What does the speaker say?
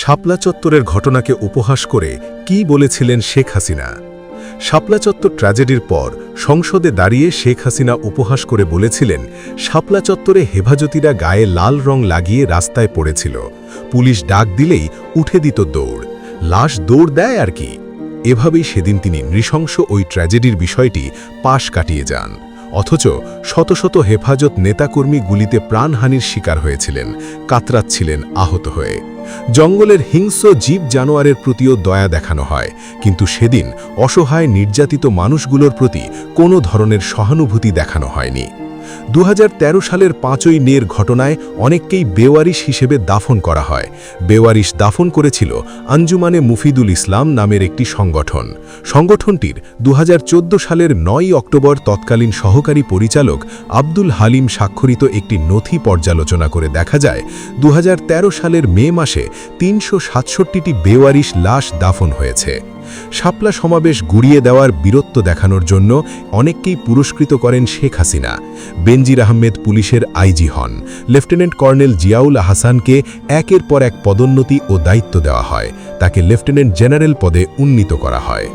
শাপলা চত্বরের ঘটনাকে উপহাস করে কী বলেছিলেন শেখ হাসিনা? শাপলা চত্বর ট্র্যাজেডির পর সংসদে দাঁড়িয়ে শেখ হাসিনা উপহাস করে বলেছিলেন, শাপলা চত্বরে হেফাজতিরা গায়ে লাল রং লাগিয়ে রাস্তায় পড়েছিল, পুলিশ ডাক দিলেই উঠে দিত দৌড়, লাশ দৌড় দেয় আর কি। এভাবেই সেদিন তিনি নৃশংস ওই ট্র্যাজেডির বিষয়টি পাশ কাটিয়ে যান। অথচ শত শত হেফাজত নেতাকর্মী গুলিতে প্রাণহানির শিকার হয়েছিলেন, কাতরাচ্ছিলেন আহত হয়ে। জঙ্গলের হিংস্র জীব জানোয়ারের প্রতিও দয়া দেখানো হয়, কিন্তু সেদিন অসহায় নির্যাতিত মানুষগুলোর প্রতি কোনো ধরনের সহানুভূতি দেখানো হয়নি। 2013 সালের 5ই মের ঘটনায় অনেককেই বেওয়ারিশ হিসেবে দাফন করা হয়। বেওয়ারিশ দাফন করেছিল আঞ্জুমানে মুফিদুল ইসলাম নামের একটি সংগঠন। সংগঠনটির 2014 সালের 9 অক্টোবর তৎকালীন সহকারী পরিচালক আব্দুল হালিম স্বাক্ষরিত একটি নথি পর্যালোচনা করে দেখা যায় 2013 সালের মে মাসে 367টি বেওয়ারিশ লাশ দাফন হয়েছে। শাপলা সমাবেশ গুড়িয়ে দেওয়ার বীরত্ব দেখানোর জন্য অনেককেই পুরস্কৃত করেন শেখ হাসিনা। বেনজির আহমেদ পুলিশের আইজি হন, লেফটেন্যান্ট কর্নেল জিয়াউল আহসানকে একের পর এক পদোন্নতি ও দায়িত্ব দেওয়া হয়, তাকে লেফটেন্যান্ট জেনারেল পদে উন্নীত করা হয়।